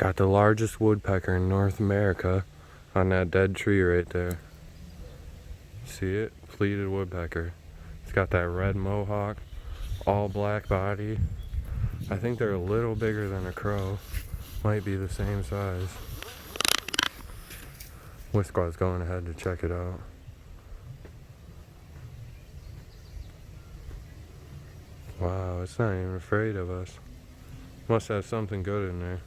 Got the largest woodpecker in North America on that dead tree right there. See it? Pileated woodpecker. It's got that red mohawk, all black body. I think they're a little bigger than a crow. Might be the same size. Whisquaw's going ahead to check it out. Wow, it's not even afraid of us. Must have something good in there.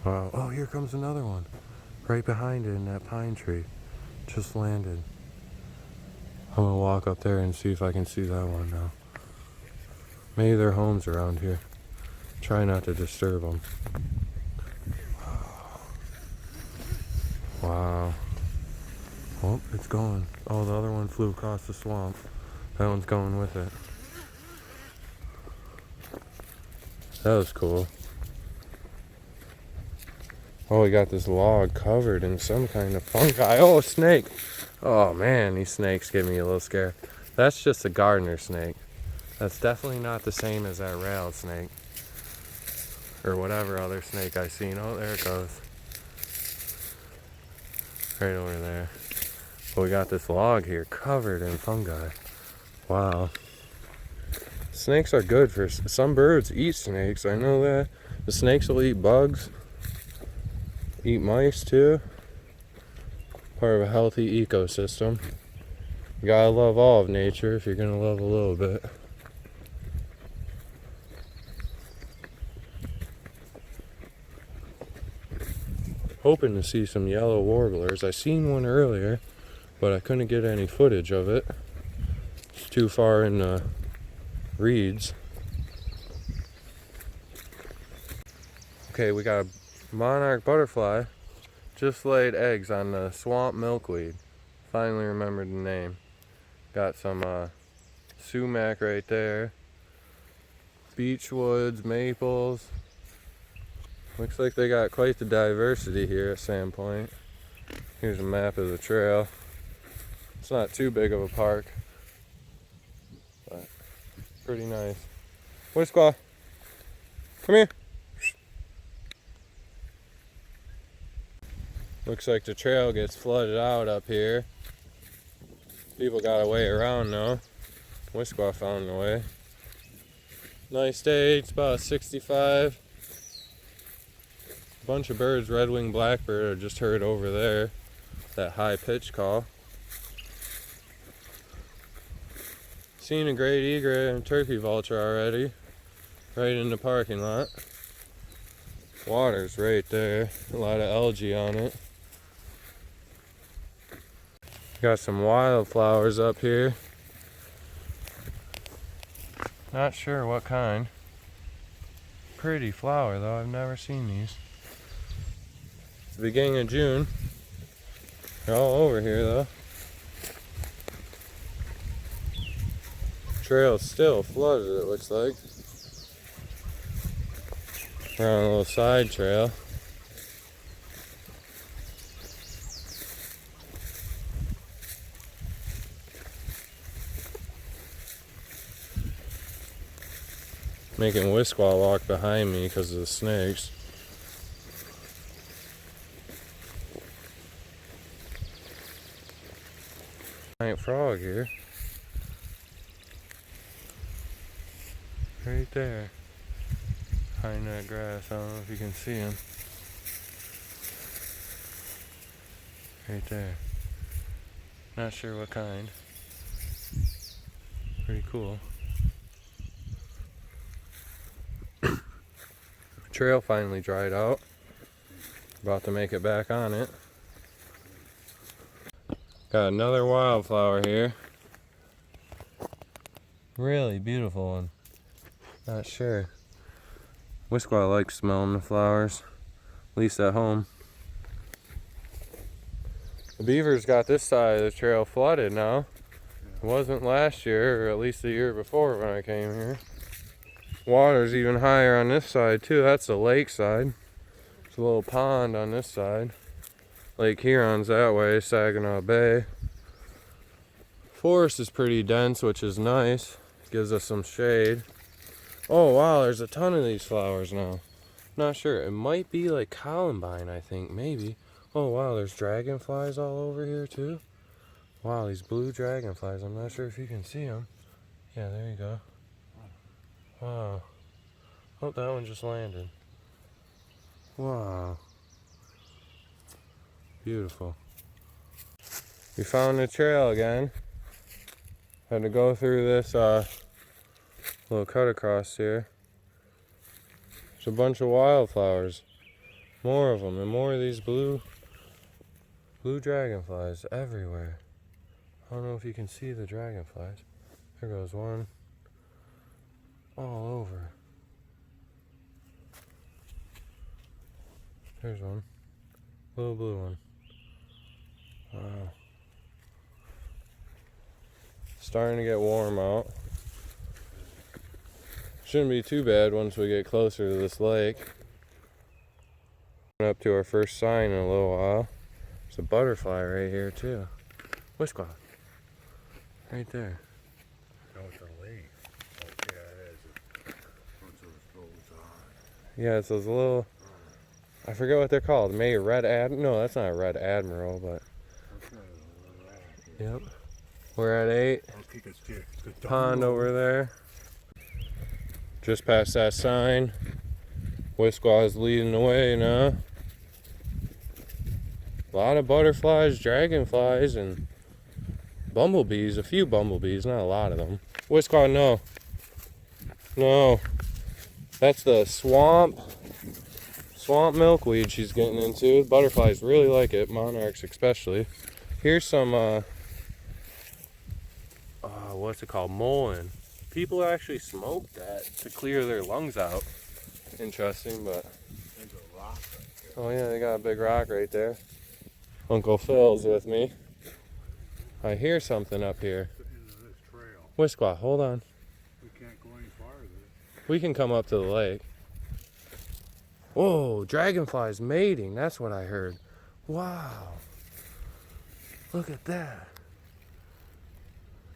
Wow. Oh, here comes another one. Right behind it in that pine tree. Just landed. I'm gonna walk up there and see if I can see that one now. Maybe their home's around here. Try not to disturb them. Wow. Oh, it's going. Oh, the other one flew across the swamp. That one's going with it. That was cool. Oh, we got this log covered in some kind of fungi. Oh, a snake. Oh man, these snakes give me a little scare. That's just a gardener snake. That's definitely not the same as that rattlesnake. Or whatever other snake I seen. Oh, there it goes. Right over there. But we got this log here covered in fungi. Wow. Snakes are good for some birds. Eat snakes. I know that. The snakes will eat bugs. Eat mice too. Part of a healthy ecosystem. You gotta love all of nature if you're gonna love a little bit. Hoping to see some yellow warblers. I seen one earlier, but I couldn't get any footage of it. It's too far in the reeds. Okay, we got a Monarch Butterfly. Just laid eggs on the swamp milkweed. Finally remembered the name. Got some sumac right there. Beechwoods, maples. Looks like they got quite the diversity here at Sandpoint. Here's a map of the trail. It's not too big of a park, but pretty nice. Whisquaw, come here. Looks like the trail gets flooded out up here. People got a way around though. Whisquaw found the way. Nice day, it's about 65. Bunch of birds, red-winged blackbird, are just heard over there. That high pitch call. Seen a great egret and a turkey vulture already. Right in the parking lot. Water's right there. A lot of algae on it. Got some wildflowers up here. Not sure what kind. Pretty flower though, I've never seen these. It's the beginning of June. They're all over here though. Trail's still flooded, it looks like. We're on a little side trail. Making Whisquaw walk behind me because of the snakes. Giant frog here. Right there. Behind that grass. I don't know if you can see him. Right there. Not sure what kind. Pretty cool. Trail finally dried out. About to make it back on it. Got another wildflower here. Really beautiful one. Not sure. Whisquaw likes smelling the flowers. At least at home. The beavers got this side of the trail flooded now. It wasn't last year, or at least the year before when I came here. Water's even higher on this side too. That's the lake side. There's a little pond on this side. Lake Huron's that way, Saginaw Bay. Forest is pretty dense, which is nice. Gives us some shade. Oh wow, there's a ton of these flowers now. Not sure. It might be like columbine, I think, maybe. Oh wow, there's dragonflies all over here too. Wow, these blue dragonflies. I'm not sure if you can see them. Yeah, there you go. Wow. Oh, that one just landed. Wow. Beautiful. We found the trail again. Had to go through this little cut across here. There's a bunch of wildflowers. More of them, and more of these blue dragonflies everywhere. I don't know if you can see the dragonflies. There goes one. All over. There's one. Little blue one. Wow. Starting to get warm out. Shouldn't be too bad once we get closer to this lake. Up to our first sign in a little while. There's a butterfly right here too. Whisk off. Right there. No, it's a lake. Oh, yeah, it is. Once those goes on. Yeah, it's those little, I forget what they're called. Maybe red admiral. No, that's not a red admiral, but. Yep. We're at 8. Pond over there. Just past that sign. Whisquaw is leading the way now. A lot of butterflies, dragonflies, and bumblebees. A few bumblebees, not a lot of them. Whisquaw, no. No. That's the swamp milkweed she's getting into. Butterflies really like it, monarchs especially. Here's some, what's it called? Mullein. People actually smoke that to clear their lungs out. Interesting, but. There's a rock right there. Oh yeah, they got a big rock right there. Uncle Phil's with me. I hear something up here. Into this trail. Whisquaw, hold on. We can't go any farther. We can come up to the lake. Whoa, dragonflies mating. That's what I heard. Wow. Look at that.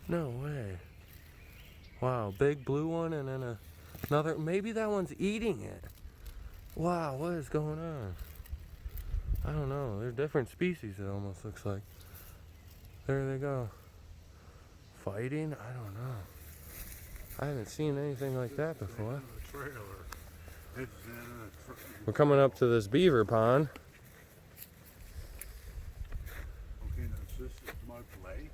No way. Wow, big blue one and then another. Maybe that one's eating it. Wow, what is going on? I don't know. They're different species, it almost looks like. There they go. Fighting? I don't know. I haven't seen anything like that before. We're coming up to this beaver pond. Okay, now this is Mud Lake.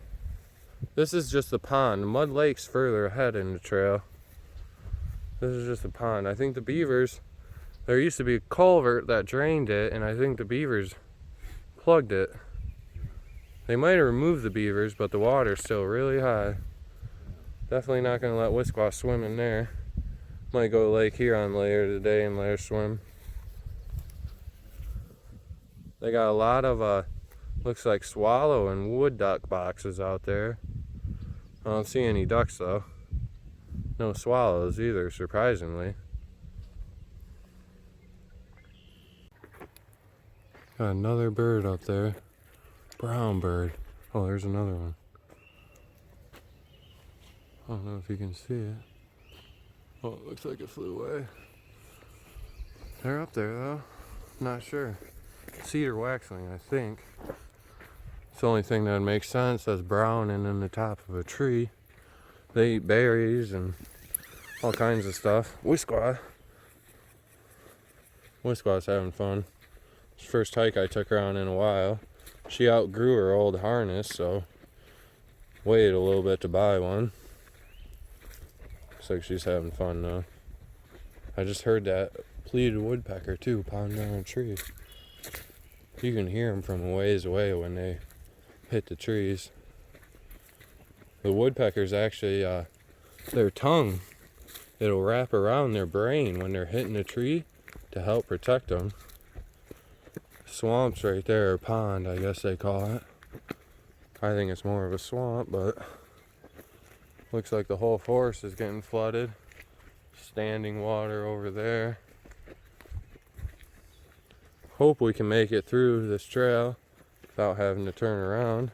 This is just the pond. Mud Lake's further ahead in the trail. This is just a pond. I think the beavers, there used to be a culvert that drained it, and I think the beavers plugged it. They might have removed the beavers, but the water's still really high. Definitely not going to let Whisquaw swim in there. Might go to Lake Huron later today and let her swim. They got a lot of, looks like swallow and wood duck boxes out there. I don't see any ducks though. No swallows either, surprisingly. Got another bird up there. Brown bird. Oh, there's another one. I don't know if you can see it. Oh, it looks like it flew away. They're up there though. Not sure. Cedar waxwing, I think. It's the only thing that would make sense. That's brown and in the top of a tree. They eat berries and all kinds of stuff. Whisquaw. Whisquaw's having fun. It's the first hike I took her on in a while. She outgrew her old harness, so waited a little bit to buy one. Looks like she's having fun now. I just heard that pileated woodpecker too, pounding down a tree. You can hear them from a ways away when they hit the trees. The woodpeckers actually, their tongue, it'll wrap around their brain when they're hitting a tree to help protect them. Swamps right there, or pond, I guess they call it. I think it's more of a swamp, but looks like the whole forest is getting flooded. Standing water over there. Hope we can make it through this trail without having to turn around.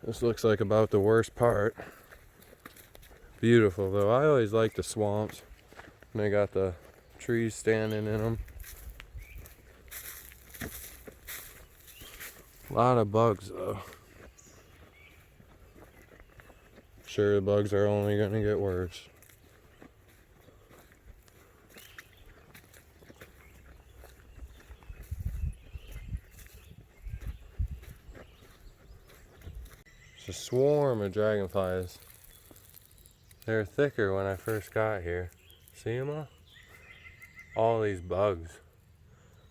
This looks like about the worst part. Beautiful though. I always like the swamps. And they got the trees standing in them. A lot of bugs though. Sure, the bugs are only going to get worse. It's a swarm of dragonflies. They're thicker when I first got here. See them all? All these bugs.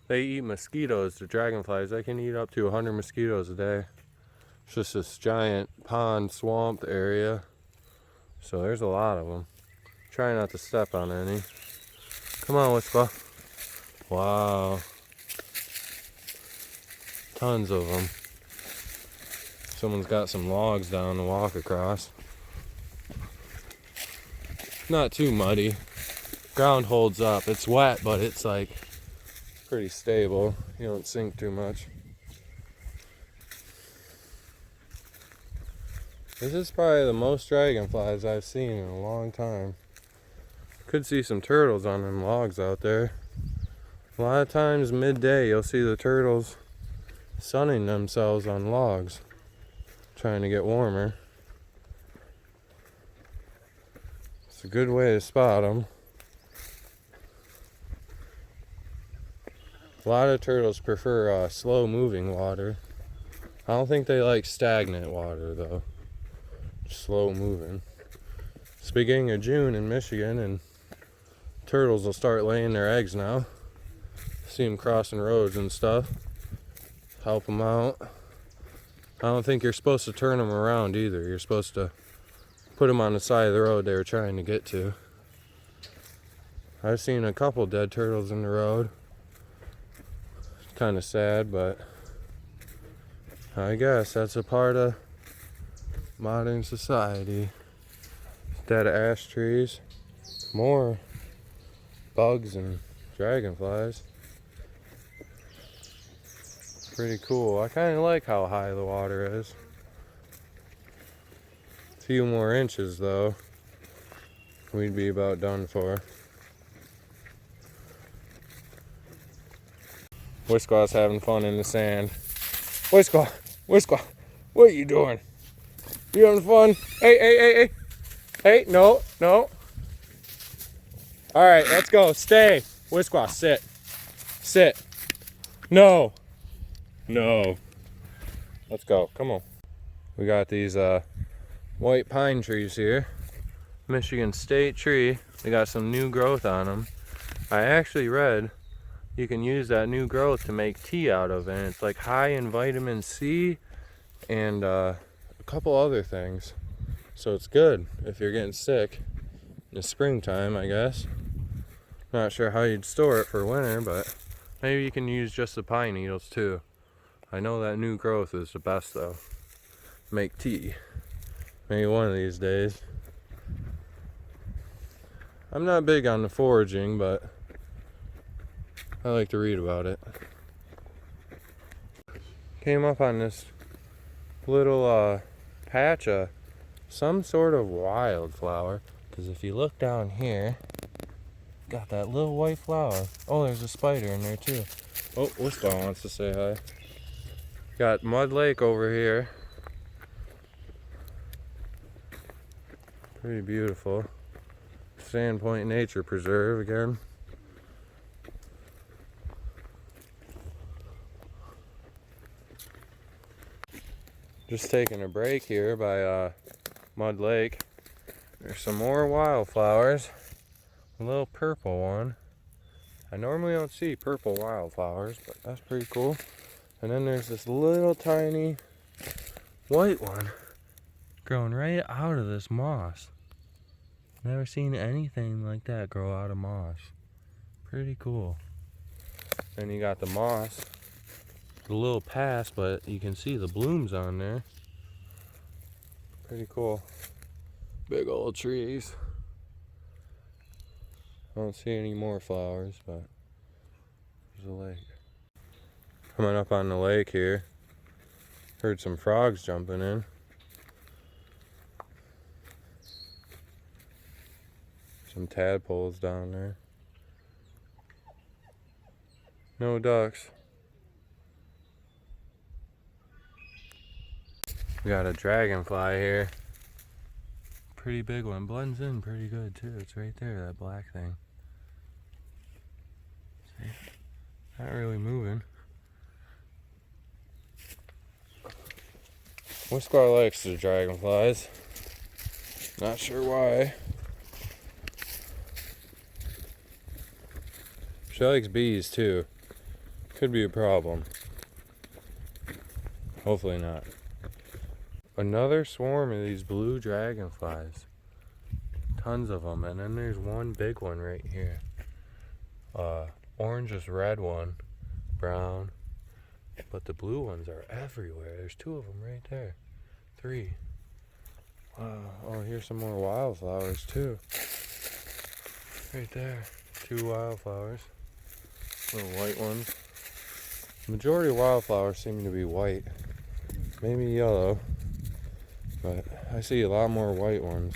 They eat mosquitoes, the dragonflies. They can eat up to 100 mosquitoes a day. It's just this giant pond swamp area. So there's a lot of them. Try not to step on any. Come on, Whisper. Wow. Tons of them. Someone's got some logs down to walk across. Not too muddy. Ground holds up. It's wet, but it's like pretty stable. You don't sink too much. This is probably the most dragonflies I've seen in a long time. Could see some turtles on them logs out there. A lot of times midday you'll see the turtles sunning themselves on logs, trying to get warmer. It's a good way to spot them. A lot of turtles prefer slow moving water. I don't think they like stagnant water though. Slow moving. It's beginning of June in Michigan and turtles will start laying their eggs now. See them crossing roads and stuff. Help them out. I don't think you're supposed to turn them around either. You're supposed to put them on the side of the road they were trying to get to. I've seen a couple dead turtles in the road. It's kind of sad, but I guess that's a part of modern society. Dead ash trees. More bugs and dragonflies. Pretty cool. I kind of like how high the water is. A few more inches though, we'd be about done for. Whisquaw's having fun in the sand. Whisquaw, Whisquaw, what are you doing? You having fun? Hey, hey, hey, hey. Hey, no, no. All right, let's go. Stay. Whisquaw, sit. Sit. No. No. Let's go. Come on. We got these white pine trees here. Michigan State tree. They got some new growth on them. I actually read you can use that new growth to make tea out of, and it's like high in vitamin C and a couple other things. So it's good if you're getting sick in the springtime, I guess. Not sure how you'd store it for winter, but maybe you can use just the pine needles too. I know that new growth is the best though. Make tea. Maybe one of these days. I'm not big on the foraging, but I like to read about it. Came up on this little patch of some sort of wildflower. Because if you look down here, got that little white flower. Oh, there's a spider in there too. Oh, Whisper wants to say hi. Got Mud Lake over here. Pretty beautiful. Sandpoint Nature Preserve again. Just taking a break here by Mud Lake. There's some more wildflowers. A little purple one. I normally don't see purple wildflowers, but that's pretty cool. And then there's this little tiny white one growing right out of this moss. Never seen anything like that grow out of moss. Pretty cool. Then you got the moss. A little past, but you can see the blooms on there. Pretty cool. Big old trees. I don't see any more flowers, but there's a lake. Coming up on the lake here. Heard some frogs jumping in. Some tadpoles down there. No ducks. We got a dragonfly here. Pretty big one. Blends in pretty good too. It's right there, that black thing. See? Not really moving. Whisquar likes the dragonflies. Not sure why. She likes bees too. Could be a problem. Hopefully not. Another swarm of these blue dragonflies. Tons of them. And then there's one big one right here. Orangish red one. Brown. But the blue ones are everywhere. There's 2 of them right there. 3. Wow. Oh, here's some more wildflowers too. Right there. 2 wildflowers. Little white ones. The majority of wildflowers seem to be white. Maybe yellow. But I see a lot more white ones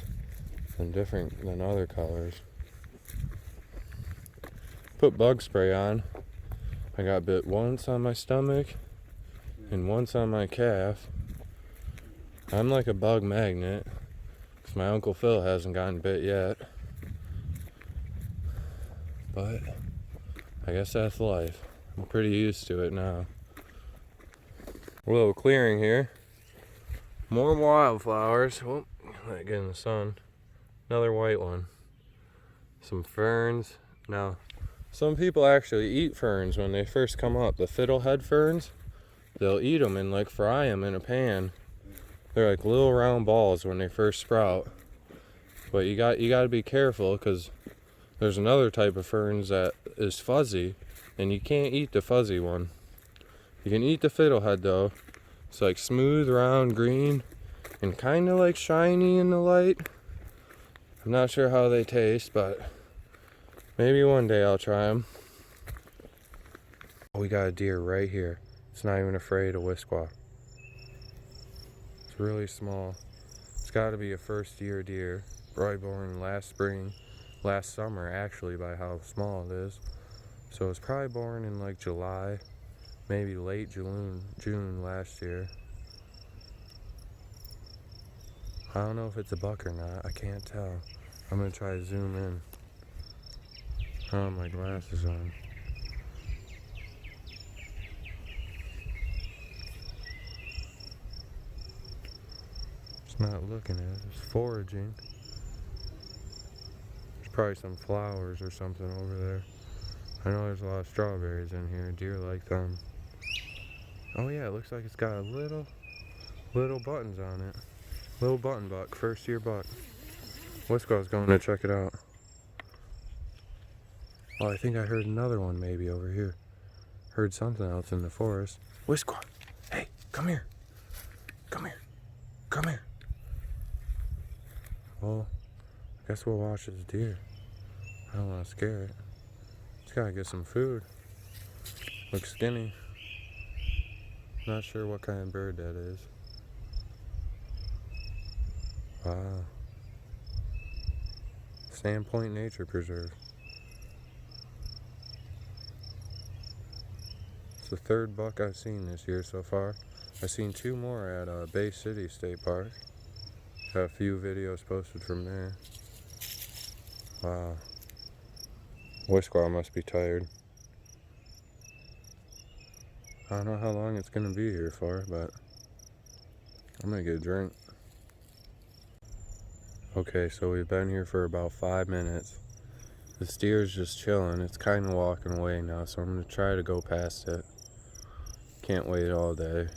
than other colors. Put bug spray on. I got bit once on my stomach and once on my calf. I'm like a bug magnet because my Uncle Phil hasn't gotten bit yet. But I guess that's life. I'm pretty used to it now. A little clearing here. More wildflowers. Oh, let it get in the sun. Another white one. Some ferns. Now, some people actually eat ferns when they first come up. The fiddlehead ferns, they'll eat them and like fry them in a pan. They're like little round balls when they first sprout. But you got to be careful because there's another type of ferns that is fuzzy, and you can't eat the fuzzy one. You can eat the fiddlehead though. It's like smooth, round, green, and kind of like shiny in the light. I'm not sure how they taste, but maybe one day I'll try them. Oh, we got a deer right here. It's not even afraid of Whisquaw. It's really small. It's got to be a first-year deer. Probably born last summer actually, by how small it is. So it's probably born in like July, maybe late June last year. I don't know if it's a buck or not. I can't tell. I'm gonna try to zoom in. I don't have my glasses on. It's not looking at it. It's foraging. There's probably some flowers or something over there. I know there's a lot of strawberries in here. Deer like them. Oh yeah, it looks like it's got little buttons on it. Little button buck, first year buck. Whisquaw's going to check it out. Oh, I think I heard another one maybe over here. Heard something else in the forest. Whisquaw, hey, come here. Come here. Come here. Well, I guess we'll watch this deer. I don't want to scare it. It's gotta get some food. Looks skinny. Not sure what kind of bird that is. Wow. Sandpoint Nature Preserve. It's the 3rd buck I've seen this year so far. I've seen 2 more at Bay City State Park. Got a few videos posted from there. Wow. Whisquaw must be tired. I don't know how long it's gonna be here for, but I'm gonna get a drink. Okay, so we've been here for about 5 minutes. This deer's just chilling. It's kind of walking away now, so I'm gonna try to go past it. Can't wait all day.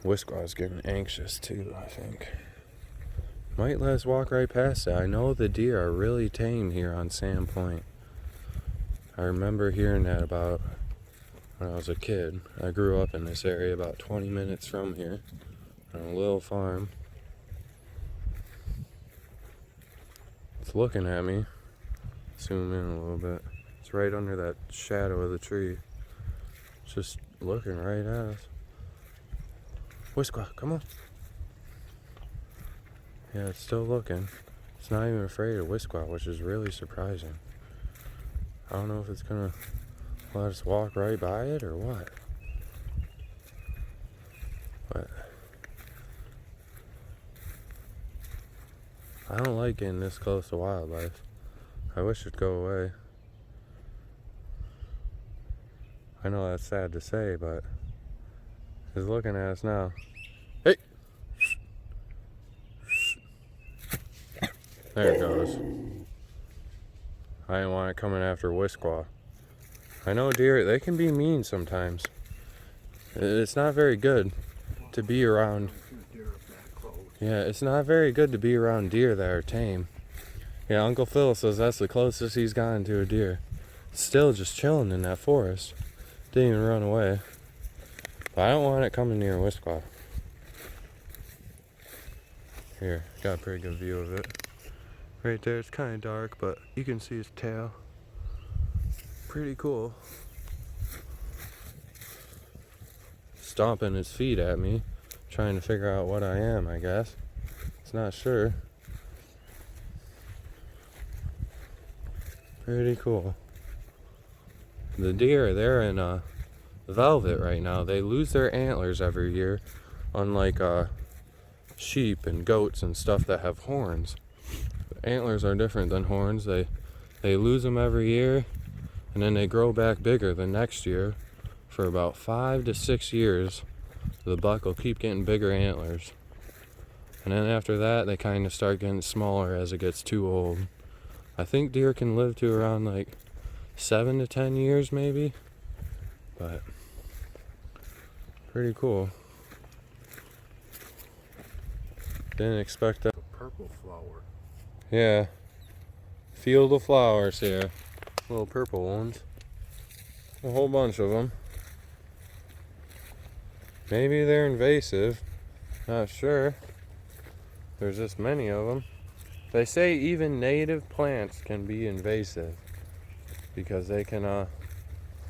Whisquaw's getting anxious too, I think. Might let us walk right past it. I know the deer are really tame here on Sand Point. I remember hearing that about when I was a kid. I grew up in this area about 20 minutes from here on a little farm. It's looking at me. Zoom in a little bit. It's right under that shadow of the tree. It's just looking right at us. Whisquaw, come on. Yeah, it's still looking. It's not even afraid of Whisquaw, which is really surprising. I don't know if it's gonna Let us walk right by it or what? But I don't like getting this close to wildlife. I wish it'd go away. I know that's sad to say, but he's looking at us now. Hey! There it goes. I didn't want it coming after Whisquaw. I know deer, they can be mean sometimes. It's not very good to be around. Yeah, it's not very good to be around deer that are tame. Yeah, Uncle Phil says that's the closest he's gotten to a deer. Still just chilling in that forest. Didn't even run away. But I don't want it coming near Whisquaw. Here, got a pretty good view of it. Right there, it's kind of dark, but you can see his tail. Pretty cool. Stomping his feet at me, trying to figure out what I am, I guess. It's not sure. Pretty cool. The deer, they're in velvet right now. They lose their antlers every year, unlike sheep and goats and stuff that have horns. Antlers are different than horns. They lose them every year, and then they grow back bigger the next year. For about 5 to 6 years, the buck will keep getting bigger antlers. And then after that, they kind of start getting smaller as it gets too old. I think deer can live to around like 7 to 10 years maybe. But pretty cool. Didn't expect that. A purple flower. Yeah. Field of flowers here. Little purple ones. A whole bunch of them. Maybe they're invasive. Not sure. There's this many of them. They say even native plants can be invasive because they can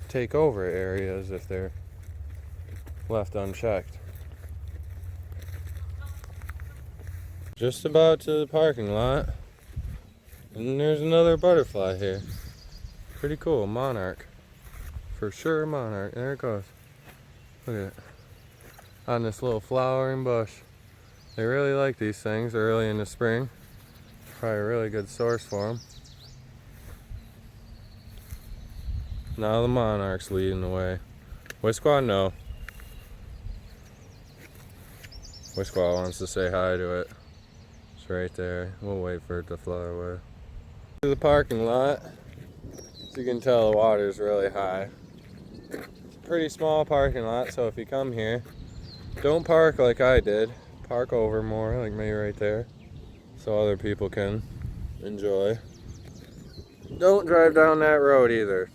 take over areas if they're left unchecked. Just about to the parking lot. And there's another butterfly here. Pretty cool, Monarch. For sure, Monarch. There it goes. Look at it. On this little flowering bush. They really like these things early in the spring. Probably a really good source for them. Now the Monarch's leading the way. Whisquaw, no. Whisquaw wants to say hi to it. It's right there. We'll wait for it to fly away. To the parking lot. As you can tell, the water's really high. It's a pretty small parking lot, so if you come here, don't park like I did. Park over more, like me right there, so other people can enjoy. Don't drive down that road either.